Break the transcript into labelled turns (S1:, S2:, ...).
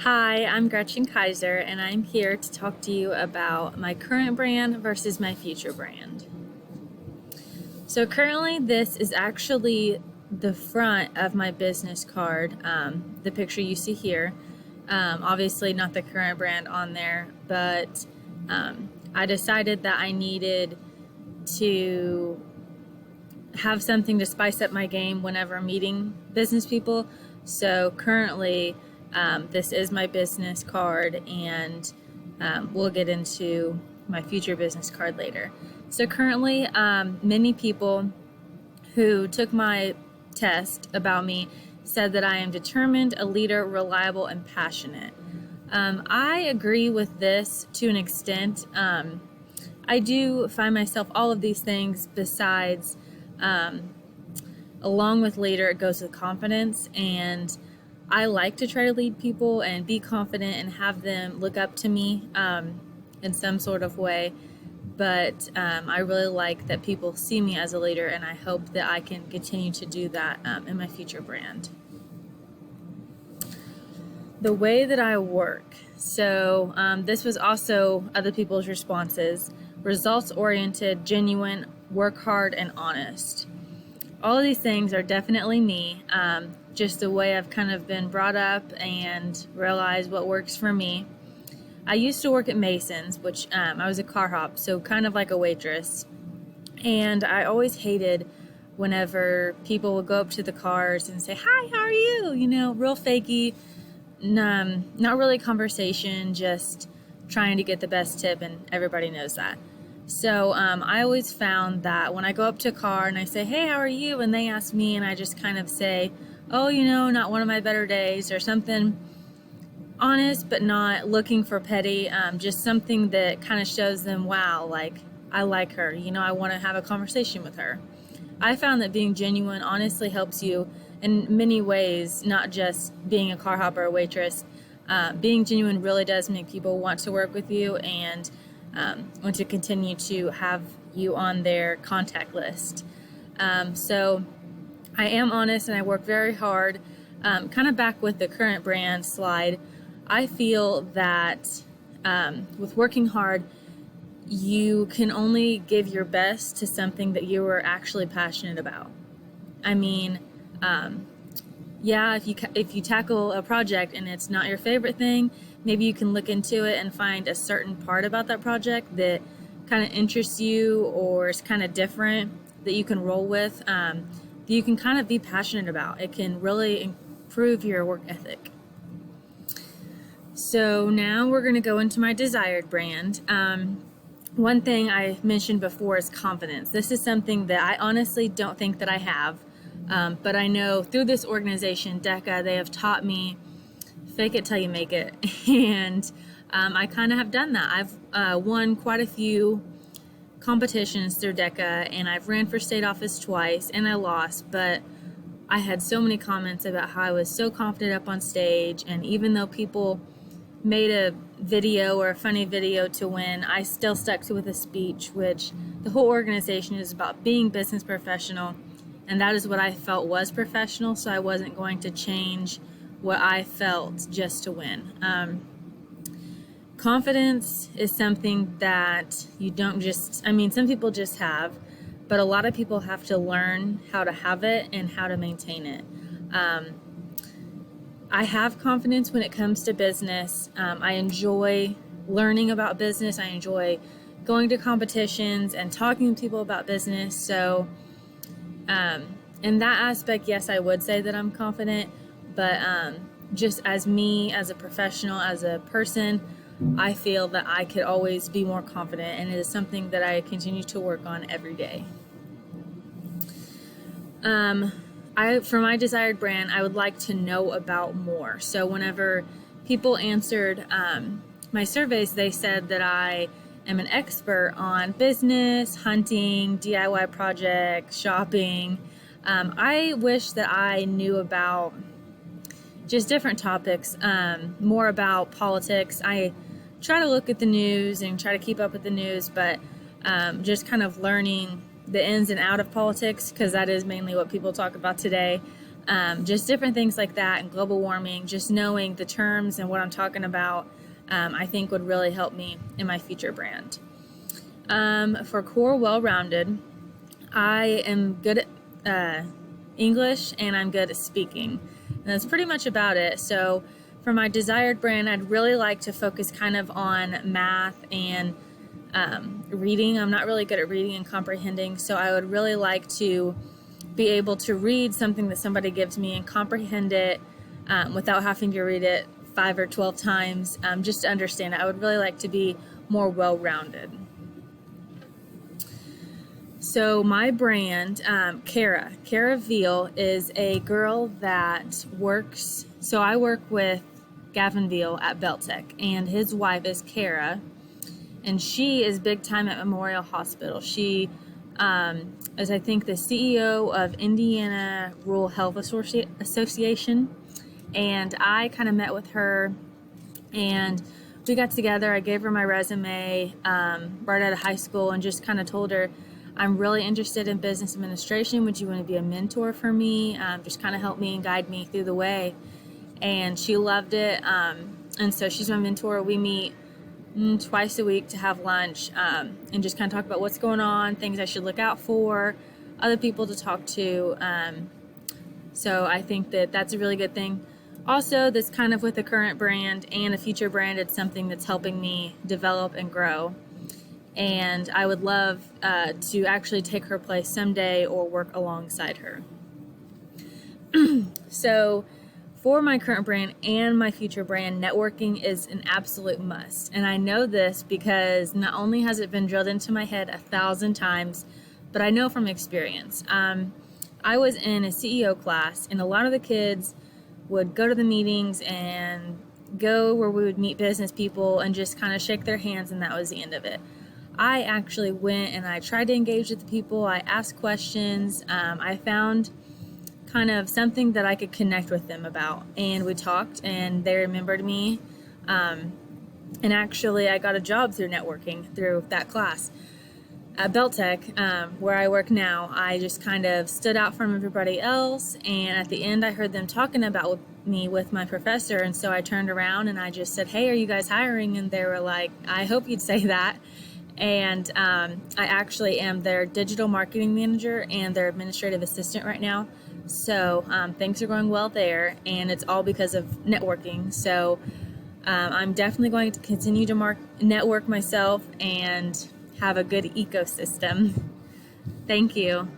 S1: Hi, I'm Gretchen Kaiser, and I'm here to talk to you about my current brand versus my future brand. So, currently, this is actually the front of my business card, the picture you see here. Obviously, not the current brand on there, but I decided that I needed to have something to spice up my game whenever meeting business people. So currently, this is my business card, and we'll get into my future business card later. So currently, many people who took my test about me said that I am determined, a leader, reliable, and passionate. I agree with this to an extent. I do find myself all of these things besides, along with leader, it goes with confidence. And I like to try to lead people and be confident and have them look up to me in some sort of way. But I really like that people see me as a leader, and I hope that I can continue to do that in my future brand. The way that I work. So this was also other people's responses. Results oriented, genuine, work hard, and honest. All of these things are definitely me, just the way I've kind of been brought up and realized what works for me. I used to work at Mason's, which I was a car hop, so kind of like a waitress. And I always hated whenever people would go up to the cars and say, "Hi, how are you?" You know, real fakey, not really conversation, just trying to get the best tip, and everybody knows that. So I always found that when I go up to a car and I say, "Hey, how are you?" and they ask me, and I just kind of say, "Oh, not one of my better days," or something honest but not looking for petty, just something that kind of shows them, wow, like, I like her, I want to have a conversation with her. I found that being genuine honestly helps you in many ways, not just being a car hopper or waitress. Being genuine really does make people want to work with you and want to continue to have you on their contact list. So I am honest and I work very hard. Kind of back with the current brand slide, I feel that with working hard, you can only give your best to something that you are actually passionate about. I mean, yeah, if you tackle a project and it's not your favorite thing, maybe you can look into it and find a certain part about that project that kind of interests you or is kind of different that you can roll with, that you can kind of be passionate about. It can really improve your work ethic. So now we're going to go into my desired brand. One thing I mentioned before is confidence. This is something that I honestly don't think that I have, but I know through this organization, DECA, they have taught me fake it till you make it. And I kind of have done that. I've won quite a few competitions through DECA, and I've ran for state office twice, and I lost, but I had so many comments about how I was so confident up on stage, and even though people made a video or a funny video to win, I still stuck to with a speech, which the whole organization is about being business professional, and that is what I felt was professional, so I wasn't going to change what I felt just to win. Confidence is something that you don't just, some people just have, but a lot of people have to learn how to have it and how to maintain it. I have confidence when it comes to business. I enjoy learning about business. I enjoy going to competitions and talking to people about business. So in that aspect, yes, I would say that I'm confident, but just as me, as a professional, as a person, I feel that I could always be more confident, and it is something that I continue to work on every day. For my desired brand, I would like to know about more. So whenever people answered my surveys, they said that I am an expert on business, hunting, DIY projects, shopping. I wish that I knew about just different topics, more about politics. I try to look at the news and try to keep up with the news, but just kind of learning the ins and out of politics, because that is mainly what people talk about today. just different things like that, and global warming, just knowing the terms and what I'm talking about, I think would really help me in my future brand. For core well-rounded, I am good at English and I'm good at speaking. And that's pretty much about it. So for my desired brand, I'd really like to focus kind of on math and reading. I'm not really good at reading and comprehending, so I would really like to be able to read something that somebody gives me and comprehend it without having to read it 5 or 12 times, just to understand it. I would really like to be more well-rounded. So my brand, Kara Veal, is a girl that works, so I work with Gavin Veal at Beltec, and his wife is Kara, and she is big time at Memorial Hospital. She is, I think, the CEO of Indiana Rural Health Association, and I kind of met with her, and we got together. I gave her my resume right out of high school and just kind of told her, I'm really interested in business administration. Would you want to be a mentor for me? Just kind of help me and guide me through the way. And she loved it. And so she's my mentor. We meet twice a week to have lunch and just kind of talk about what's going on, things I should look out for, other people to talk to. So I think that that's a really good thing. Also, this kind of with the current brand and a future brand, it's something that's helping me develop and grow. And I would love to actually take her place someday or work alongside her. So for my current brand and my future brand, networking is an absolute must. And I know this because not only has it been drilled into my head 1,000 times, but I know from experience. I was in a CEO class, and a lot of the kids would go to the meetings and go where we would meet business people and just kind of shake their hands, and that was the end of it. I actually went and I tried to engage with the people. I asked questions. I found kind of something that I could connect with them about, and we talked, and they remembered me. And actually, I got a job through networking through that class. At Beltec, where I work now, I just kind of stood out from everybody else, and at the end I heard them talking about me with my professor, and so I turned around and I just said, hey, are you guys hiring? And they were like, I hope you'd say that. And I actually am their digital marketing manager and their administrative assistant right now. So things are going well there, and it's all because of networking. So I'm definitely going to continue to network myself and have a good ecosystem. Thank you.